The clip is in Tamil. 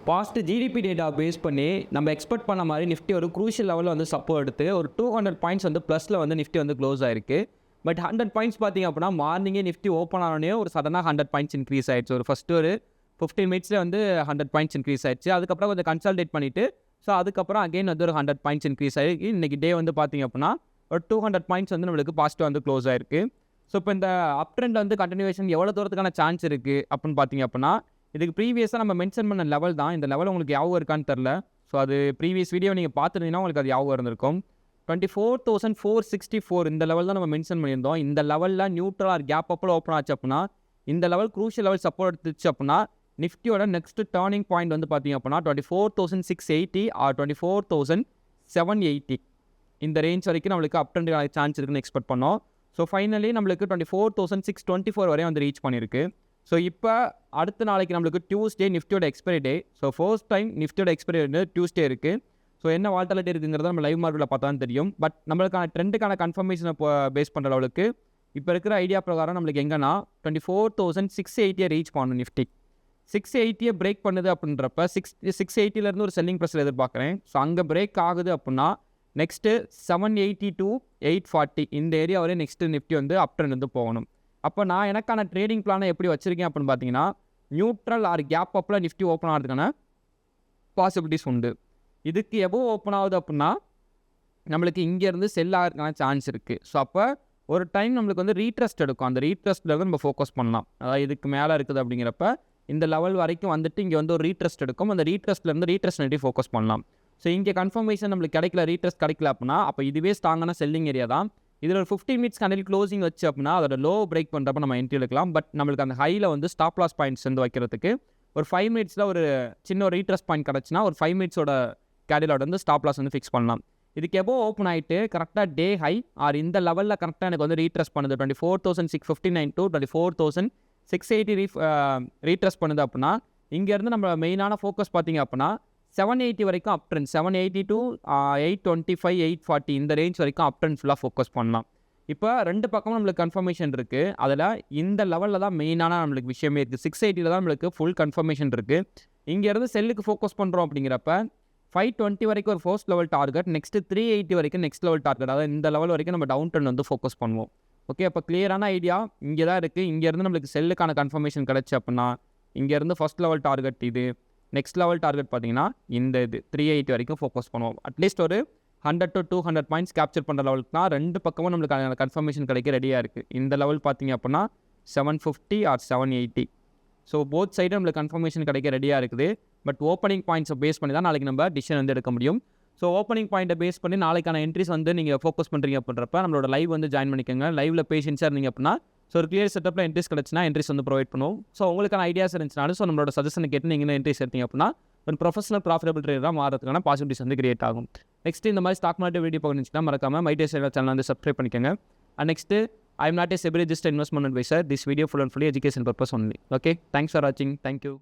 பாஸ்ட் ஜிடிபி டேட்டா பேஸ் பண்ணி நம்ம எக்ஸ்பெக்ட் பண்ண மாதிரி நிஃப்டி ஒரு க்ரூஷியல் லெவலில் வந்து சப்போர்ட் எடுத்து ஒரு 200 பாயிண்ட்ஸ் வந்து ப்ளஸில் வந்து நிஃப்டி வந்து க்ளோஸ் ஆயிருக்கு. பட் 100 பாயிண்ட்ஸ் பார்த்திங்க அப்படின்னா மார்னிங்கே நிஃப்டி ஓப்பன் ஆனோடனே ஒரு சடனாக 100 பாயிண்ட்ஸ் இன்க்ரீஸ் ஆயிடுச்சு. ஒரு ஃபஸ்ட்டு ஒரு 15 மினிட்ஸில் வந்து 100 பாயிண்ட்ஸ் இன்க்ரீஸ் ஆயிடுச்சு. அதுக்கப்புறம் கொஞ்சம் கன்சல்டேட் பண்ணிவிட்டு அதுக்கப்புறம் அகைன் வந்து ஒரு 100 பாயிண்ட்ஸ் இன்க்ரீஸ் ஆகிருக்கு. இன்றைக்கி டே வந்து பார்த்திங்க அப்படின்னா ஒரு 200 பாயிண்ட்ஸ் வந்து நம்மளுக்கு பாசிட்டிவ் வந்து க்ளோஸ் ஆயிருக்கு. ஸோ இப்போ இந்த அப் ட்ரெண்ட் வந்து கண்டினியூவேஷன் எவ்வளோ தூரத்துக்கான சான்ஸ் இருக்குது அப்படின்னு பார்த்திங்க அப்படின்னா, இதுக்கு ப்ரீவியஸாக நம்ம மென்ஷன் பண்ண லெவல் தான். இந்த லெவல் உங்களுக்கு ஞாபகம் இருக்கான்னு தெரில. ஸோ அது ப்ரீவியஸ் வீடியோ நீங்கள் பார்த்துருந்தீங்கன்னா உங்களுக்கு அது ஞாபகம் இருந்திருக்கும். 24,464 இந்த லெவல் தான் நம்ம மென்ஷன் பண்ணியிருந்தோம். இந்த லெவலில் நியூட்ரல் ஆர் கேப் அப்பில் ஓப்பன் ஆச்சு அப்படின்னா, இந்த லெவல் க்ரூஷியல் லெவல் சப்போர்ட் எடுத்துச்சு அப்படின்னா, நிஃப்டியோட நெக்ஸ்ட் டர்னிங் பாயிண்ட் வந்து பார்த்திங்க அப்படின்னா 24,680 ஆர் 24,780 இந்த ரேஞ்ச் வரைக்கும் நம்மளுக்கு அப் ட்ரெண்டுக்கான சான்ஸ் இருக்குன்னு எக்ஸ்பெக்ட் பண்ணோம். ஸோ ஃபைனலி நம்மளுக்கு 24,624 வரையும் வந்து ரீச் பண்ணியிருக்கு. ஸோ இப்போ அடுத்த நாளைக்கு நம்மளுக்கு டியூஸ்டே நிஃப்டியோட expiry day. So first time நிஃப்டியோட எக்ஸ்பைரி வந்து டியூஸ்டே இருக்குது. ஸோ என்ன வால்டாலிட்டி இருக்குங்கிறத நம்ம லைவ் மார்க்கெட்டில் பார்த்தா தான் தெரியும். பட் நம்மளுக்கான ட்ரெண்டுக்கான கன்ஃபர்மேஷனை பேஸ் பண்ணுற அளவுக்கு இப்போ இருக்கிற ஐடியா பிரகாரம் நம்மளுக்கு எங்கன்னா 24,680 ரீச் பண்ணணும் நிஃப்டி. 680 பிரேக் பண்ணுது அப்படின்றப்ப 680 ஒரு செல்லிங் ப்ரெஷர் எதிர்பார்க்குறேன். ஸோ அங்கே பிரேக் ஆகுது அப்படின்னா நெக்ஸ்ட்டு 780 to 840 இந்த ஏரியா வரையும் நெக்ஸ்ட்டு நிஃப்டி வந்து அப் ட்ரெண்ட் வந்து போகணும். அப்போ நான் எனக்கான ட்ரேடிங் பிளானை எப்படி வச்சுருக்கேன் அப்படின்னு பார்த்தீங்கன்னா, நியூட்ரல் ஆர் கேப் அப்பில் நிஃப்டி ஓப்பன் ஆகிறதுக்கான பாசிபிலிட்டிஸ் உண்டு. இதுக்கு எவ்வளோ ஓப்பன் ஆகுது அப்படின்னா நம்மளுக்கு இங்கேருந்து செல் ஆகிறதுக்கான சான்ஸ் இருக்குது. ஸோ அப்போ ஒரு டைம் நம்மளுக்கு வந்து ரீட்ரஸ்ட் எடுக்கும். அந்த ரீட்ரஸ்ட்டில் வந்து நம்ம ஃபோக்கஸ் பண்ணலாம். அதாவது இதுக்கு மேலே இருக்குது அப்படிங்கிறப்ப இந்த லெவல் வரைக்கும் வந்துட்டு இங்கே வந்து ஒரு ரீட்ரஸ்ட் எடுக்கும். அந்த ரீட்ரஸ்ட்லேருந்து ரீட்ரஸ்ட் நெட்டி ஃபோக்கஸ் பண்ணலாம். ஸோ இங்கே கன்ஃபர்மேஷன் நம்மளுக்கு கிடைக்கல, ரீட்ரஸ்ட் கிடைக்கல அப்படின்னா அப்போ இதுவே ஸ்ட்ராங்கான செல்லிங் ஏரியா தான். இதில் ஒரு 15 மினிட்ஸ் கண்டில் க்ளோசிங் வச்சு அப்படின்னா அதோட லோ பிரேக் பண்ணுறப்ப நம்ம என்ட்ரி எடுக்கலாம். பட் நம்மளுக்கு அந்த ஹையில் வந்து ஸ்டாப் லாஸ் பாயிண்ட்ஸ் வந்து வைக்கிறதுக்கு ஒரு 5 மினிட்ஸில் ஒரு சின்ன ஒரு ரீட்ரஸ்ட் பாயிண்ட் கிடச்சுன்னா ஒரு 5 மினிட்ஸோட கேண்டிலோட வந்து ஸ்டாப் லாஸ் வந்து ஃபிக்ஸ் பண்ணலாம். இதுக்கு எவ்வளோ ஓப்பன் ஆகிட்டு கரெக்டாக டே ஹை ஆர் இந்த லெவலில் கரெக்டாக எனக்கு வந்து ரீட்ரஸ்ட் பண்ணுது 24,659 to 24,680 ரீட்ரஸ்ட் பண்ணுது அப்படின்னா இங்கேருந்து நம்ம மெயினான ஃபோக்கஸ் பார்த்திங்க அப்படின்னா 780 வரைக்கும் அப் ட்ரெண்ட், 780 to 825, 840 இந்த ரேஞ்ச் வரைக்கும் அப் ட்ரெண்ட் ஃபுல்லாக ஃபோக்கஸ் பண்ணலாம். இப்போ ரெண்டு பக்கமும் நம்மளுக்கு கன்ஃபர்மேஷன் இருக்குது. அதில் இந்த லெவலில் தான் மெயினான நம்மளுக்கு விஷயமே இருக்குது. 680 தான் நம்மளுக்கு ஃபுல் கன்ஃபர்மேஷன் இருக்குது. இங்கேருந்து செல்லுக்கு ஃபோக்கஸ் பண்ணுறோம் அப்படிங்கிறப்ப 520 வரைக்கும் ஒரு ஃபர்ஸ்ட் லெவல் டார்கெட், நெக்ஸ்ட்டு 380 வரைக்கும் நெக்ஸ்ட் லெவல் டார்கெட். அதாவது இந்த லெவல் வரைக்கும் நம்ம டவுன் ட்ரெண்ட் வந்து ஃபோக்கஸ் பண்ணுவோம். ஓகே, அப்போ கிளியரான ஐடியா இங்கே தான் இருக்குது. இங்கேருந்து நம்மளுக்கு செல்லுக்கான கன்ஃபர்மேஷன் கிடச்சி அப்படின்னா இங்கேருந்து ஃபர்ஸ்ட் லெவல் டார்கெட் இது, நெக்ஸ்ட் லெவல் டார்கெட் பார்த்தீங்கன்னா இந்த இது 380 வரைக்கும் ஃபோக்கஸ் பண்ணுவோம். அட்லீஸ்ட் ஒரு 100 to 200 பாயிண்ட்ஸ் கேப்சர் பண்ணுற லெவலுக்கு தான் ரெண்டு பக்கமும் நம்மளுக்கு கன்ஃபர்மேஷன் கிடைக்க ரெடியாக இருக்குது. இந்த லெவல் பார்த்தீங்க அப்படின்னா 750 ஆர் 780. ஸோ போத் சைடும் நம்மளுக்கு கன்ஃபர்மேஷன் கிடைக்க ரெடியாக இருக்குது. பட் ஓப்பனிங் பாயிண்ட்ஸை பேஸ் பண்ணி தான் நாளைக்கு நம்ம டிசிஷன் வந்து எடுக்க முடியும். ஸோ ஓப்பனிங் பாயிண்ட்டை பேஸ் பண்ணி நாளைக்கான என்ட்ரிஸ் வந்து நீங்கள் ஃபோக்கஸ் பண்ணுறீங்க அப்படின்றப்ப நம்மளோட லைவ் வந்து ஜாயின் பண்ணிக்கோங்க. லைவில் பேஷன்ஸாக இருந்தீங்க அப்படின்னா ஸோ ஒரு கிளியர் செட்டப்பில் என்ட்ரிஸ் கிடச்சுன்னா என்ட்ரிஸ் வந்து ப்ரொவைட் பண்ணுவோம். ஸோ உங்களுக்கான ஐடியாஸ் இருந்துச்சுனாலும் ஸோ நம்மளோட சஜஷனை கேட்டு நீங்கள் என்ட்ரிஸ் எடுத்தீங்க அப்படின்னா ஒரு ப்ரொஃபஷனல் ப்ராஃபிட்டபிள் ட்ரேடராக மாறதுக்கான பாசிபிலிட்டிஸ் வந்து கிரியேட் ஆகும். நெக்ஸ்ட் இந்த மாதிரி ஸ்டாக் மார்க்கெட் வீடியோ பார்க்கணுச்சுன்னா மறக்காமல் மைடேஸ் சேனல் வந்து சப்ஸ்கிரைப் பண்ணிக்கோங்க. And next I am not a SEBI registered investment advisor. This video full and fully education purpose only. Okay, thanks for watching. Thank you.